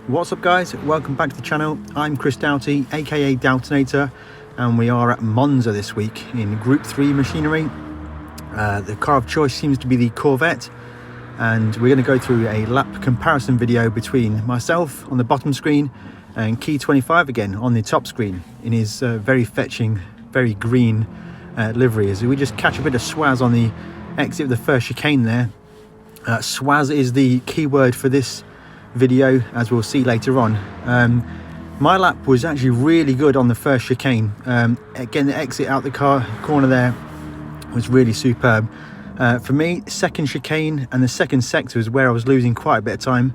What's up guys, welcome back to the channel. I'm Chris Doughty, aka Doughtinator, and we are at Monza this week in Group 3 machinery. The car of choice seems to be the Corvette, and we're going to go through a lap comparison video between myself on the bottom screen and Kie25 again on the top screen in his very fetching, very green livery. As we just catch a bit of swaz on the exit of the first chicane there. Swaz is the key word for this video, as we'll see later on. My lap was actually really good on the first chicane. Again, the exit out the corner there was really superb. For me, second chicane and the second sector is where I was losing quite a bit of time.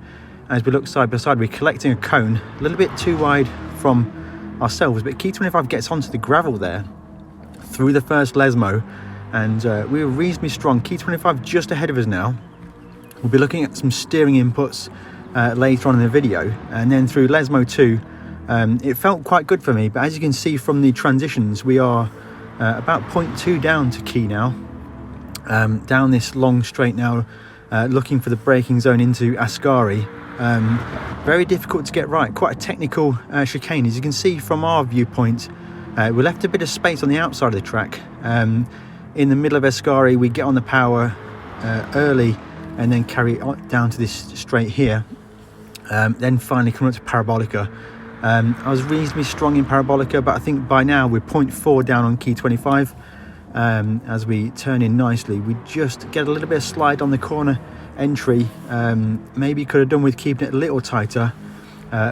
As we look side by side, we're collecting a cone a little bit too wide from ourselves, but Kie25 gets onto the gravel there through the first Lesmo, and we were reasonably strong. Kie25 just ahead of us now. We'll be looking at some steering inputs later on in the video, and then through Lesmo 2 it felt quite good for me, but as you can see from the transitions, we are about 0.2 down to Kie now, down this long straight now, looking for the braking zone into Ascari. Very difficult to get right, quite a technical chicane. As you can see from our viewpoint, we left a bit of space on the outside of the track. In the middle of Ascari, we get on the power early and then carry it down to this straight here. Then finally coming up to Parabolica. I was reasonably strong in Parabolica, but I think by now we're 0.4 down on Kie25. As we turn in nicely, we just get a little bit of slide on the corner entry. Maybe could have done with keeping it a little tighter.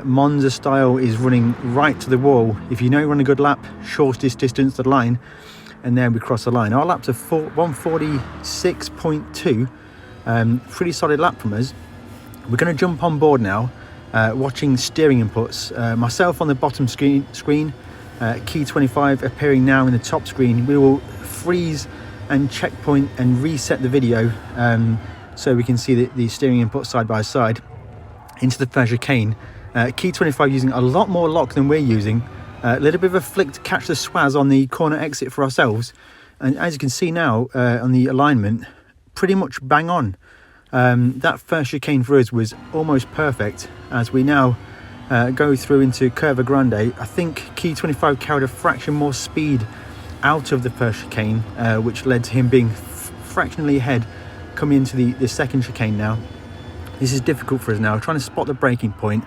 Monza style is running right to the wall. If you know you run a good lap, shortest distance to the line, and then we cross the line. Our laps are 146.2. Pretty solid lap from us. We're going to jump on board now, watching steering inputs. Myself on the bottom screen, Kie25 appearing now in the top screen. We will freeze and checkpoint and reset the video so we can see the steering input side by side into the first chicane. Kie25 using a lot more lock than we're using. A little bit of a flick to catch the swaz on the corner exit for ourselves, and as you can see now on the alignment, pretty much bang on. That first chicane for us was almost perfect. As we now go through into Curva Grande, I think Kie25 carried a fraction more speed out of the first chicane, which led to him being fractionally ahead coming into the second chicane now. This is difficult for us now, trying to spot the braking point.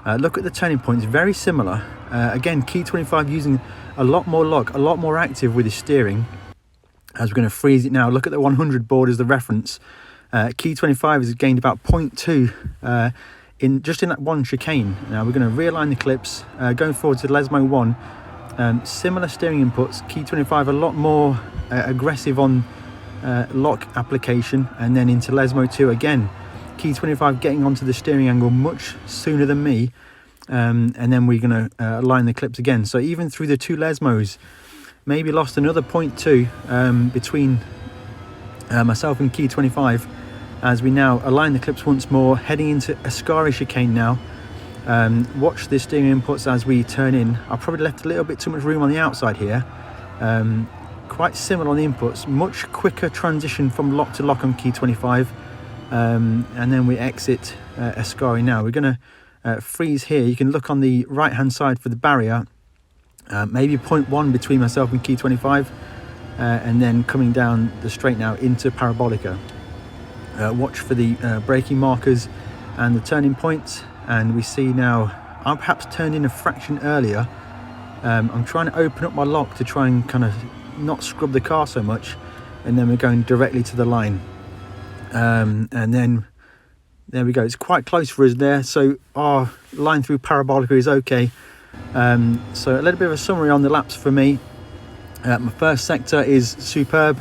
Look at the turning points, very similar. Again, Kie25 using a lot more lock, a lot more active with his steering. As we're going to freeze it now, look at the 100 board as the reference. Kie25 has gained about 0.2 in that one chicane. Now we're going to realign the clips, going forward to Lesmo 1. Similar steering inputs, Kie25 a lot more aggressive on lock application, and then into Lesmo 2 again. Kie25 getting onto the steering angle much sooner than me, and then we're going to align the clips again. So even through the two Lesmos, maybe lost another 0.2 between myself and Kie25, as we now align the clips once more, heading into Ascari chicane now. Watch the steering inputs as we turn in. I probably left a little bit too much room on the outside here. Quite similar on the inputs, much quicker transition from lock to lock on Kie25. And then we exit Ascari now. We're going to freeze here. You can look on the right hand side for the barrier. Maybe 0.1 between myself and Kie25, and then coming down the straight now into Parabolica. Watch for the braking markers and the turning points, and we see now I'm perhaps turned in a fraction earlier. I'm trying to open up my lock to try and kind of not scrub the car so much, and then we're going directly to the line. And then there we go, it's quite close for us there, so our line through Parabolica is okay. So a little bit of a summary on the laps for me. My first sector is superb,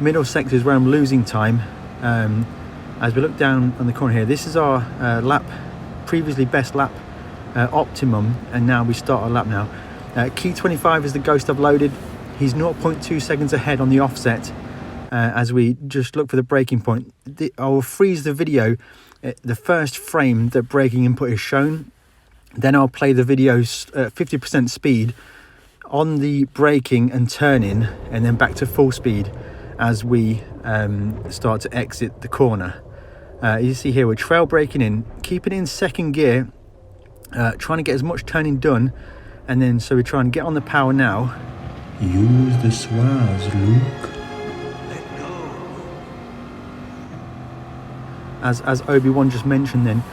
middle sector is where I'm losing time. As we look down on the corner here, this is our lap, previously best lap, optimum, and now we start our lap now. Kie25 is the ghost I've loaded. He's 0.2 seconds ahead on the offset. As we just look for the braking point, I will freeze the video, the first frame that braking input is shown. Then I'll play the video's 50% speed on the braking and turning, and then back to full speed as we start to exit the corner. You see here we're trail braking in, keeping it in second gear, trying to get as much turning done, and then so we try and get on the power now. Use the swaz, Luke. Let go. As Obi-Wan just mentioned then,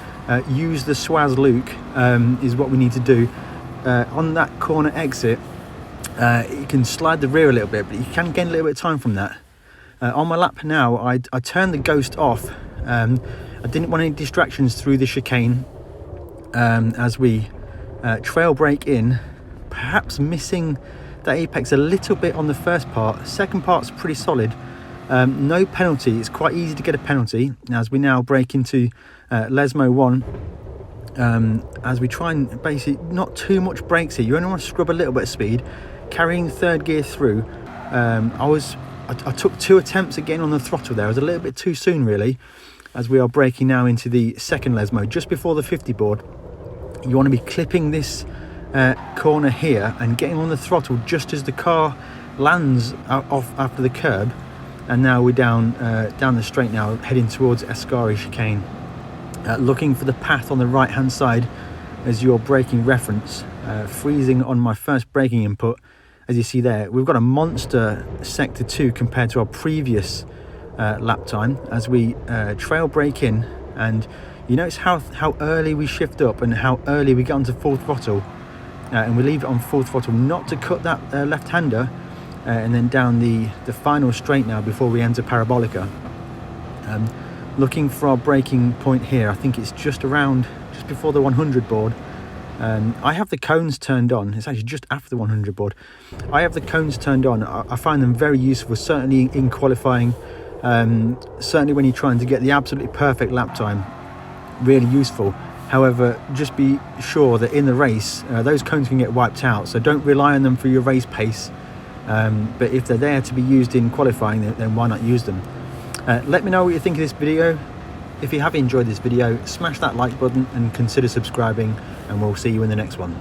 use the swaz, Luke, is what we need to do. On that corner exit, you can slide the rear a little bit, but you can gain a little bit of time from that. On my lap now, I turned the Ghost off. I didn't want any distractions through the chicane as we trail brake in, perhaps missing that apex a little bit on the first part. Second part's pretty solid. No penalty. It's quite easy to get a penalty as we now brake into Lesmo 1. As we try and basically not too much brakes here. You only want to scrub a little bit of speed. Carrying third gear through, I took 2 attempts at getting on the throttle there. I was a little bit too soon really, as we are braking now into the second Lesmo, just before the 50 board. You want to be clipping this corner here and getting on the throttle just as the car lands off after the curb. And now we're down the straight now, heading towards Escari chicane. Looking for the path on the right hand side as your braking reference. Freezing on my first braking input. As you see there, we've got a monster sector 2 compared to our previous lap time as we trail brake in, and you notice how early we shift up and how early we get onto full throttle, and we leave it on full throttle not to cut that left-hander, and then down the final straight now before we enter Parabolica. Looking for our braking point here. I think it's just before the 100 board. I have the cones turned on. It's actually just after the 100 board. I have the cones turned on. I find them very useful, certainly in qualifying, certainly when you're trying to get the absolutely perfect lap time. Really useful. However, just be sure that in the race, those cones can get wiped out, so don't rely on them for your race pace. But if they're there to be used in qualifying, then why not use them? Let me know what you think of this video. If you have enjoyed this video, smash that like button and consider subscribing, and we'll see you in the next one.